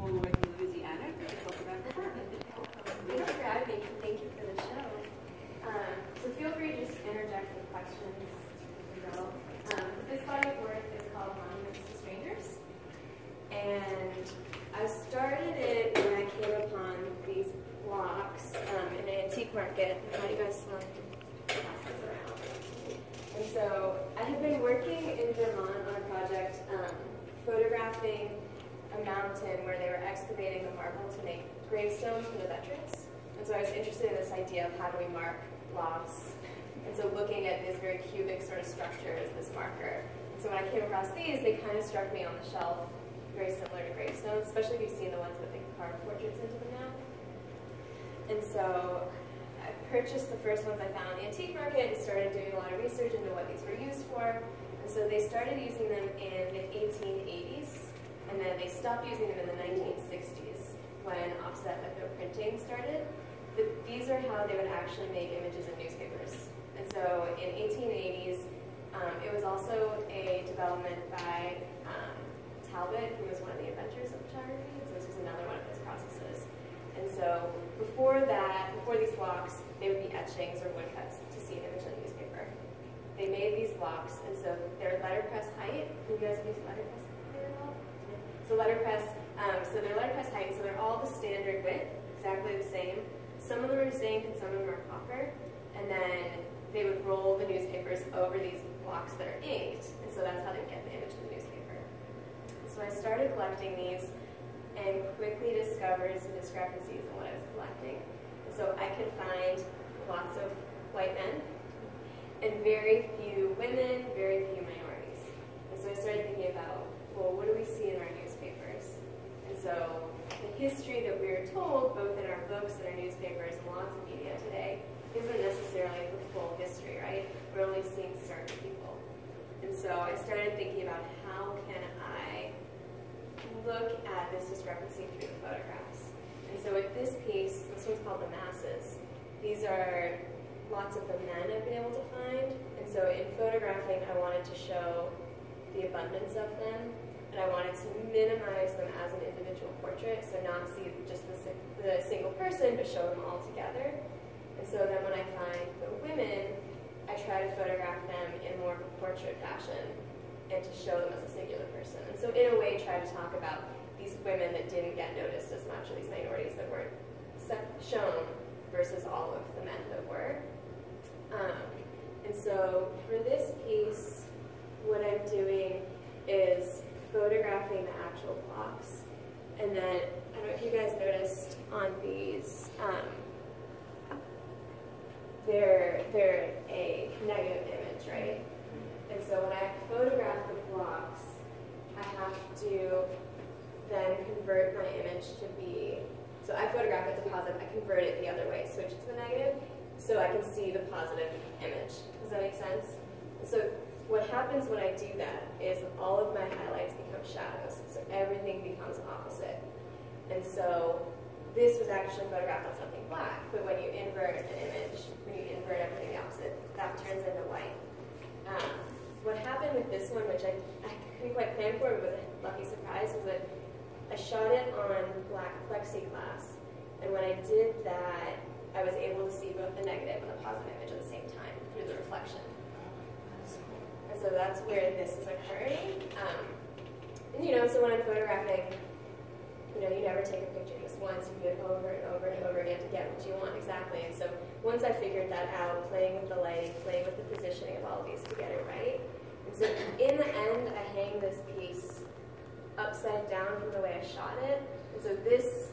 Warwick in Louisiana to talk about the work. Thanks for having me. Thank you for the show. So feel free to just interject with questions as we go. This body of work is called Monuments to Strangers. And I started it when I came upon these blocks in an antique market. How do you guys want to pass this around? And so I had been working in Vermont on a project photographing a mountain where they were excavating the marble to make gravestones for the veterans. And so I was interested in this idea of how do we mark blocks. And so looking at this very cubic sort of structure as this marker. And so when I came across these, they kind of struck me on the shelf, very similar to gravestones, especially if you've seen the ones with the carved portraits into them now. And so I purchased the first ones I found on the antique market and started doing a lot of research into what these were used for. And so they started using them in the 1880s, and then they stopped using them in the 1960s when offset litho printing started. But these are how they would actually make images in newspapers. And so in 1880s, it was also a development by Talbot, who was one of the inventors of photography. And so this was another one of his processes. And so before these blocks, they would be etchings or woodcuts to see an image in a newspaper. They made these blocks, and so they're letterpress height. You guys have used letterpress height at all? So letterpress, so they're letterpress height, so they're all the standard width, exactly the same. Some of them are zinc and some of them are copper, and then they would roll the newspapers over these blocks that are inked, and so that's how they get the image in the newspaper. So I started collecting these and quickly discovered some discrepancies in what I was collecting. And so I could find lots of white men and very few women, very few minorities. And so I started thinking about, well, what do we see in our newspapers? And so the history that we are told, both in our books and our newspapers and lots of media today, isn't necessarily the full history, right? We're only seeing certain people. And so I started thinking about how can I look at this discrepancy through the photographs. And so with this piece, this one's called The Masses. These are lots of the men I've been able to find. And so in photographing, I wanted to show the abundance of them, and I wanted to minimize them as an individual portrait, so not see just the single person, but show them all together. And so then when I find the women, I try to photograph them in more of a portrait fashion and to show them as a singular person. And so in a way, try to talk about these women that didn't get noticed as much, or these minorities that weren't shown, versus all of the men that were. And so for this piece, what I'm doing is photographing the actual blocks. And then, I don't know if you guys noticed on these, they're a negative image, right? And so when I photograph the blocks, I have to then convert my image to be, so I photograph it to positive, I convert it the other way, switch it to the negative, so I can see the positive image. Does that make sense? So what happens when I do that is all of my highlights become shadows, so everything becomes opposite. And so this was actually photographed on something black, but when you invert an image, when you invert everything the opposite, that turns into white. What happened with this one, which I couldn't quite plan for, but was a lucky surprise, was that I shot it on black plexiglass, and when I did that, I was able to see both the negative and the positive image at the same time through the reflection. And so that's where this is occurring. And so when I'm photographing, you never take a picture just once. You do it over and over and over again to get what you want exactly. And so once I figured that out, playing with the lighting, playing with the positioning of all of these to get it right. And so in the end, I hang this piece upside down from the way I shot it. And so this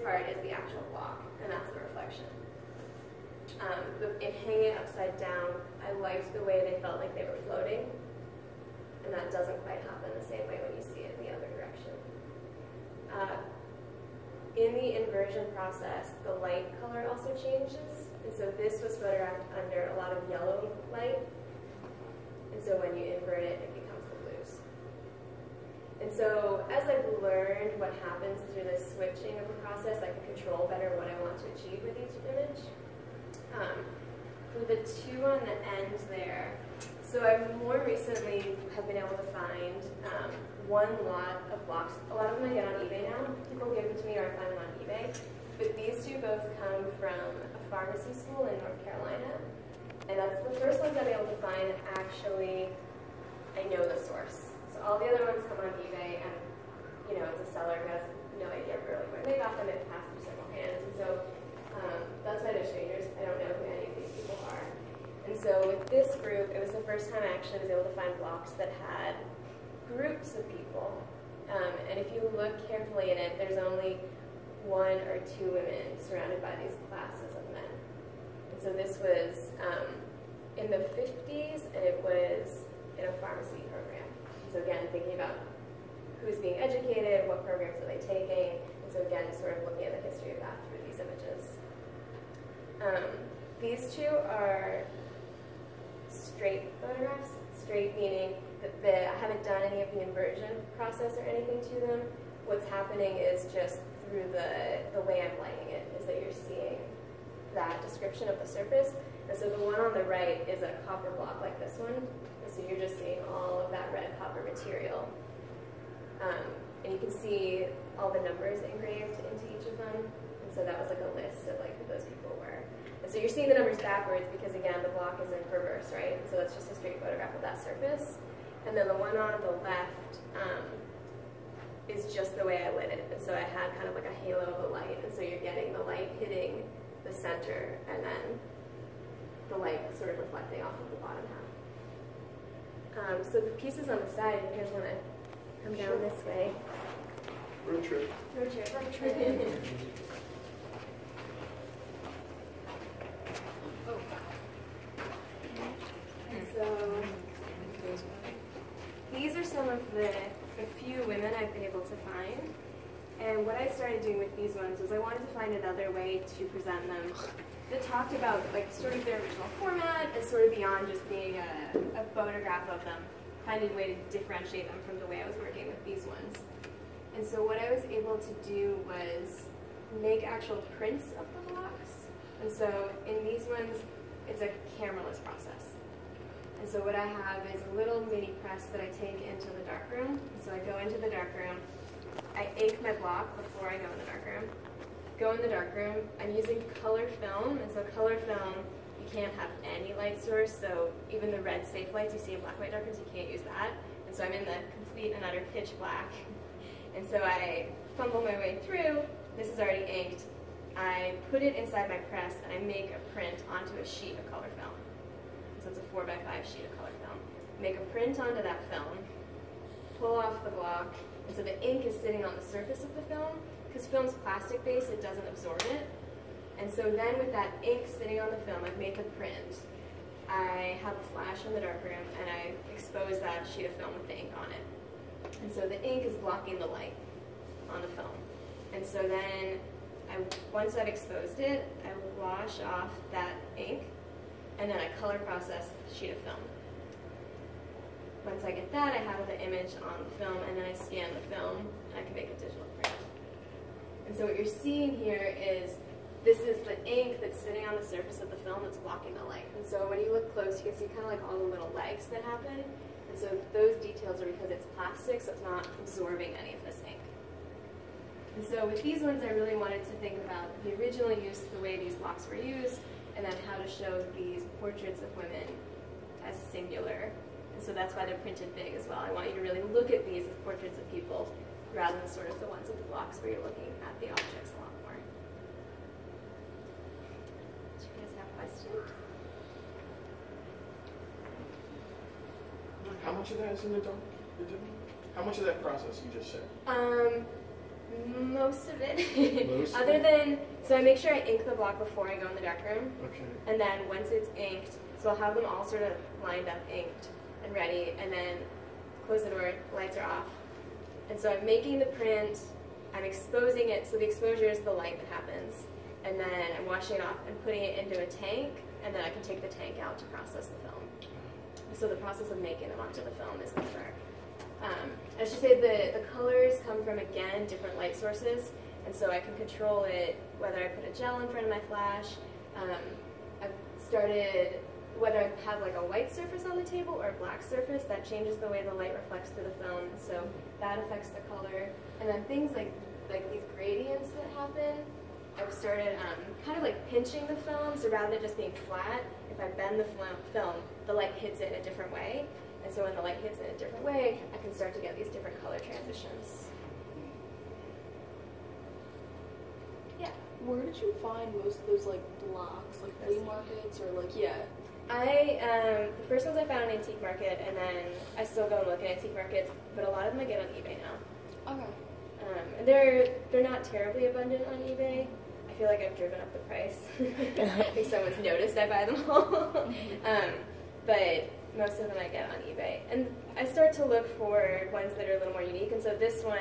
part is the actual block, and that's the reflection. But in hanging it upside down, I liked the way they felt like they were floating, and that doesn't quite happen the same way when you see it in the other direction. In the inversion process, the light color also changes, and so this was photographed under a lot of yellow light, and so when you invert it, it becomes the blues. And so as I've learned what happens through this switching of the process, I can control better what I want to achieve with each image. For the two on the end there, so I more recently have been able to find one lot of blocks. A lot of them I get on eBay now. People give from a pharmacy school in North Carolina. And that's the first ones I'm able to find that actually I know the source. So all the other ones come on eBay, and it's a seller who has no idea really where they got them. It passed through several hands, and so that's why they're strangers. I don't know who any of these people are. And so with this group, it was the first time I actually was able to find blocks that had groups of people. And if you look carefully in it, there's only 1 or 2 women surrounded by these classes of men. And so this was in the 50s, and it was in a pharmacy program. So again, thinking about who's being educated, what programs are they taking, and so again, sort of looking at the history of that through these images. These 2 are straight photographs. Straight meaning that I haven't done any of the inversion process or anything to them. What's happening is just through the way I'm lighting it, is that you're seeing that description of the surface. And so the one on the right is a copper block like this one. And so you're just seeing all of that red copper material. And you can see all the numbers engraved into each of them. And so that was like a list of like who those people were. And so you're seeing the numbers backwards because again, the block is in reverse, right? And so that's just a straight photograph of that surface. And then the one on the left is just the way I lit it. And so I had kind of like a halo of the light. And so you're getting the light hitting the center and then the light sort of reflecting off of the bottom half. So the pieces on the side, if you guys want to come down this way. Road trip. Road trip. Road trip. So these are some of the few women I've been able to find. And what I started doing with these ones was I wanted to find another way to present them that talked about like sort of their original format and sort of beyond just being a photograph of them, finding a way to differentiate them from the way I was working with these ones. And so what I was able to do was make actual prints of the blocks. And so in these ones, it's a cameraless process. And so what I have is a little mini press that I take into the darkroom. So I go into the darkroom, I ink my block before I go in the darkroom. Go in the darkroom, I'm using color film, and so color film, you can't have any light source, so even the red safe lights you see in black and white darkrooms, you can't use that. And so I'm in the complete and utter pitch black. And so I fumble my way through, this is already inked, I put it inside my press, and I make a print onto a sheet of color film. So it's a 4x5 sheet of color film. Make a print onto that film, pull off the block, and so the ink is sitting on the surface of the film. Because film's plastic base, it doesn't absorb it. And so then with that ink sitting on the film, I've made the print. I have a flash in the darkroom, and I expose that sheet of film with the ink on it. And so the ink is blocking the light on the film. And so then, once I've exposed it, I wash off that ink, and then I color process the sheet of film. Once I get that, I have the image on the film, and then I scan the film, and I can make a digital print. And so what you're seeing here is, this is the ink that's sitting on the surface of the film that's blocking the light. And so when you look close, you can see kind of like all the little legs that happen. And so those details are because it's plastic, so it's not absorbing any of this ink. And so with these ones, I really wanted to think about the original use, the way these blocks were used, and then how to show these portraits of women as singular. And so that's why they're printed big as well. I want you to really look at these as portraits of people, rather than sort of the ones with the blocks where you're looking at the objects a lot more. Do you guys have questions? How much of that is in the dark? How much of that process you just said? Most of it. Other than, so I make sure I ink the block before I go in the darkroom. Okay. And then once it's inked, so I'll have them all sort of lined up, inked, and ready, and then close the door, lights are off. And so I'm making the print, I'm exposing it, so the exposure is the light that happens, and then I'm washing it off and putting it into a tank, and then I can take the tank out to process the film. So the process of making them onto the film is the dark. I should say the colors come from, again, different light sources, and so I can control it, whether I put a gel in front of my flash. I've started, whether I have like a white surface on the table or a black surface, that changes the way the light reflects through the film, so that affects the color. And then things like these gradients that happen, I've started kind of like pinching the film, so rather than just being flat, if I bend the film, the light hits it in a different way. And so when the light hits it in a different way, I can start to get these different color transitions. Yeah. Where did you find most of those like blocks, like flea markets or like, yeah? The first ones I found on Antique Market, and then I still go and look at Antique Markets, but a lot of them I get on eBay now. Okay. And they're not terribly abundant on eBay. I feel like I've driven up the price. I think someone's noticed I buy them all. But most of them I get on eBay. And I start to look for ones that are a little more unique. And so this one,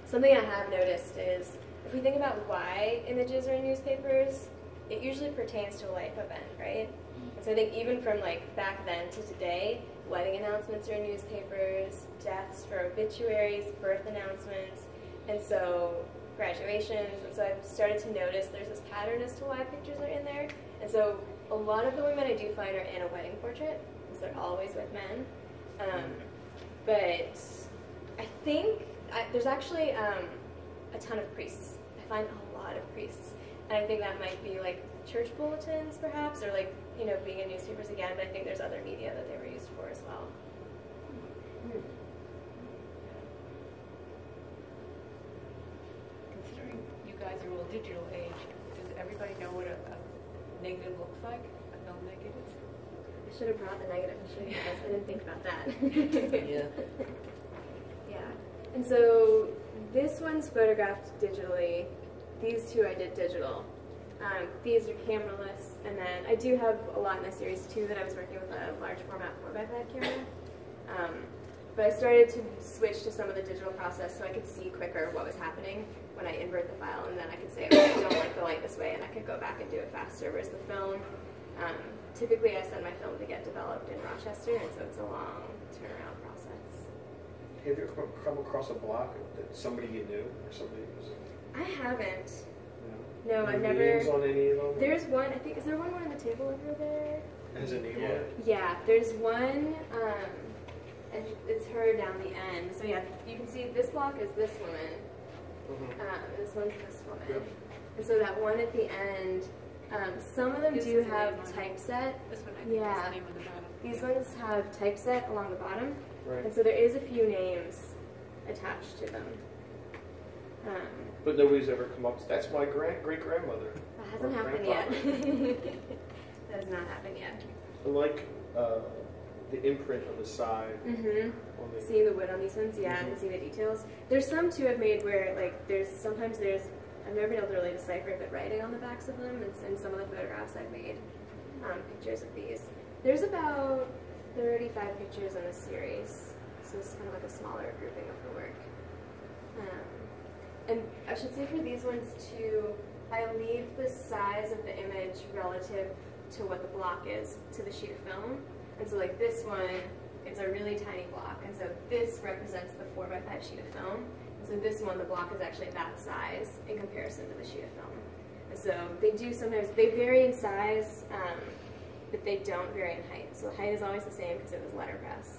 something I have noticed is, if we think about why images are in newspapers, it usually pertains to a life event, right? And so I think even from like back then to today, wedding announcements are in newspapers, deaths for obituaries, birth announcements, and so graduations. And so I've started to notice there's this pattern as to why pictures are in there. And so a lot of the women I do find are in a wedding portrait, because they're always with men. But I think there's actually a ton of priests. I find a lot of priests. And I think that might be like church bulletins, perhaps, or like, you know, being in newspapers again, but I think there's other media that they were used for as well. Considering you guys are all digital age, does everybody know what a negative looks like? A film negative? I should have brought the negative to show you guys. I didn't think about that. Yeah. Yeah. And so this one's photographed digitally. These two I did digital. These are cameraless, and then I do have a lot in this series too that I was working with a large format 4x5 camera. But I started to switch to some of the digital process so I could see quicker what was happening when I invert the file, and then I could say, okay, I don't like the light this way, and I could go back and do it faster. Whereas the film, typically I send my film to get developed in Rochester, and so it's a long turnaround process. Have you come across a block that somebody you knew or somebody was? I haven't. No, No, I've never. Names on any of them? There's one, I think, is there one more on the table over there? Has a name on it? Yeah, there's one, and it's her down the end. So yeah, you can see this block is this woman, this one's this woman. Yep. And so that one at the end, some of them This do is the have name on it. typeset. This one I think Yeah. is the name of the bottom. These ones have typeset along the bottom, Right. and so there is a few names attached to them. But nobody's ever come up. That's my great-grandmother. That hasn't Or happened yet. grandfather. That has not happened yet. I like the imprint on the side. Mm-hmm. On the, See the wood on these ones, yeah, and see the details. There's some too I've made where like sometimes I've never been able to really decipher the writing on the backs of them. It's in some of the photographs I've made, pictures of these. There's about 35 pictures in this series, so it's kind of like a smaller grouping of the work. And I should say for these ones too, I leave the size of the image relative to what the block is to the sheet of film. And so like this one, it's a really tiny block. And so this represents the 4x5 sheet of film. And so this one, the block is actually that size in comparison to the sheet of film. And so they do sometimes, they vary in size, but they don't vary in height. So height is always the same because it was letterpress.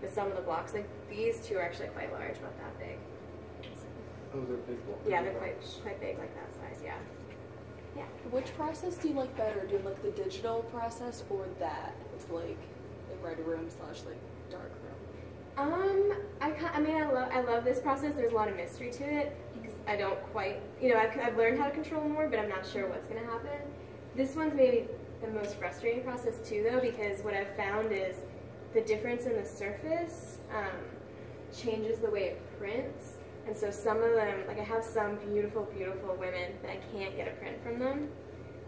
But some of the blocks, like these two are actually quite large, about that big. oh, they're big blocks. Yeah, they're quite big, like that size, yeah. Yeah. Which process do you like better? Do you like the digital process or that? It's like the red room / like dark room. I love this process. There's a lot of mystery to it because I don't quite, I've learned how to control more, but I'm not sure what's going to happen. This one's maybe the most frustrating process too, though, because what I've found is the difference in the surface changes the way it prints. And so some of them, like I have some beautiful, beautiful women that I can't get a print from them.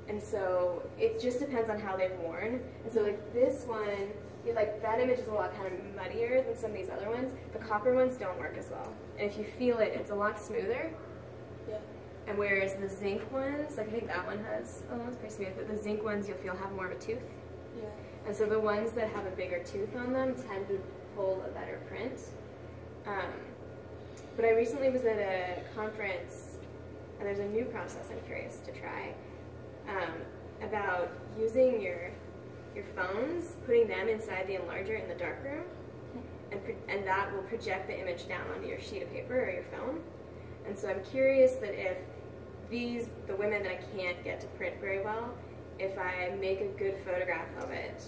And so it just depends on how they've worn. And so like this one, like that image is a lot kind of muddier than some of these other ones. The copper ones don't work as well. And if you feel it, it's a lot smoother. Yeah. And whereas the zinc ones, like I think that one has, oh, that's pretty smooth, but the zinc ones you'll feel have more of a tooth. Yeah. And so the ones that have a bigger tooth on them tend to pull a better print. But I recently was at a conference, and there's a new process I'm curious to try, about using your phones, putting them inside the enlarger in the darkroom, and that will project the image down onto your sheet of paper or your film. And so I'm curious that if the women that I can't get to print very well, if I make a good photograph of it,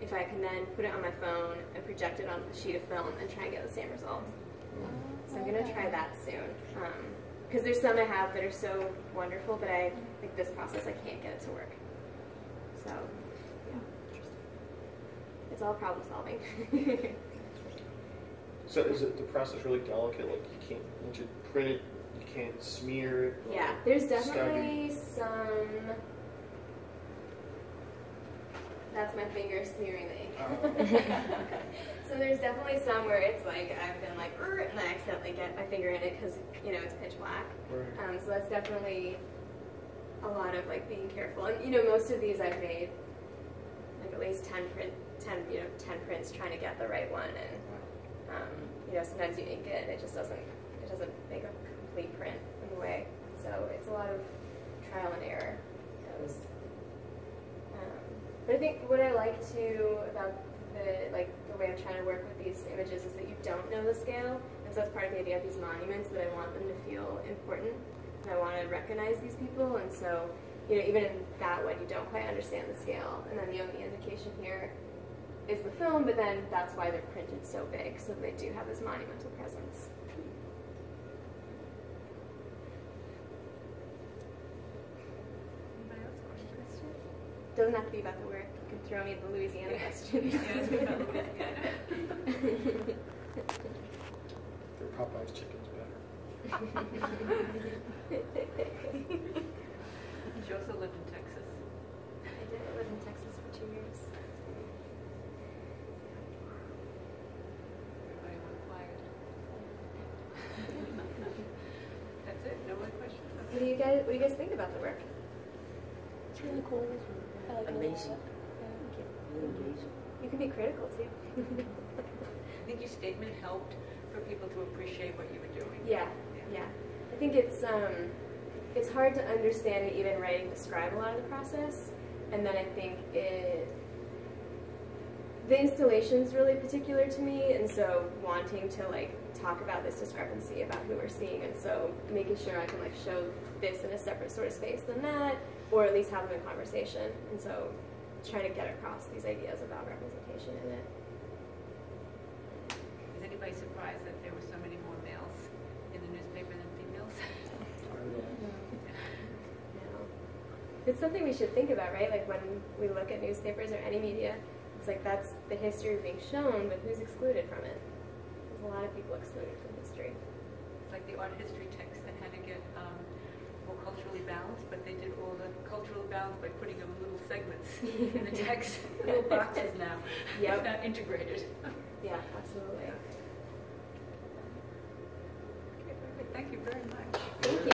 if I can then put it on my phone and project it on a sheet of film and try and get the same result. So I'm going to try that soon. Because there's some I have that are so wonderful, but like this process, I can't get it to work. So, yeah. It's all problem solving. So is it the process really delicate? Like you can't, once you print it, you can't smear it? Yeah, there's definitely some. That's my finger smearing the ink. So there's definitely some where it's like I've been like, and I accidentally get my finger in it because it's pitch black. Right. So that's definitely a lot of like being careful. And most of these I've made like at least 10 prints trying to get the right one. And sometimes you ink it and it doesn't make a complete print in the way. So it's a lot of trial and error. But I think what I like too about the way I'm trying to work with these images is that you don't know the scale, and so that's part of the idea of these monuments, that I want them to feel important, and I want to recognize these people, and so even in that one you don't quite understand the scale, and then the only indication here is the film, but then that's why they're printed so big, so they do have this monumental presence. Doesn't have to be about the work. You can throw me the Louisiana questions. Their Popeye's chicken's better. She also lived in Texas. I did live in Texas for 2 years. Everybody went quiet. That's it? No more questions? What do you guys think about the work? It's really cool. I like Amazing. You can be critical too. I think your statement helped for people to appreciate what you were doing. Yeah. I think it's hard to understand and even write and describe a lot of the process, and then I think the installation's really particular to me, and so wanting to talk about this discrepancy about who we're seeing, and so making sure I can show this in a separate sort of space than that, or at least have them in conversation, and so trying to get across these ideas about representation in it. Is anybody surprised that there were so many more males in the newspaper than females? No. It's something we should think about, right? Like when we look at newspapers or any media, it's like that's the history being shown, but who's excluded from it? There's a lot of people excluded from history. It's like the art history text that had to get more culturally balanced, but they did all the cultural balance by putting them in little segments in the text, little boxes now. Yep. It's not integrated. Yeah, absolutely. Okay, perfect. Thank you very much.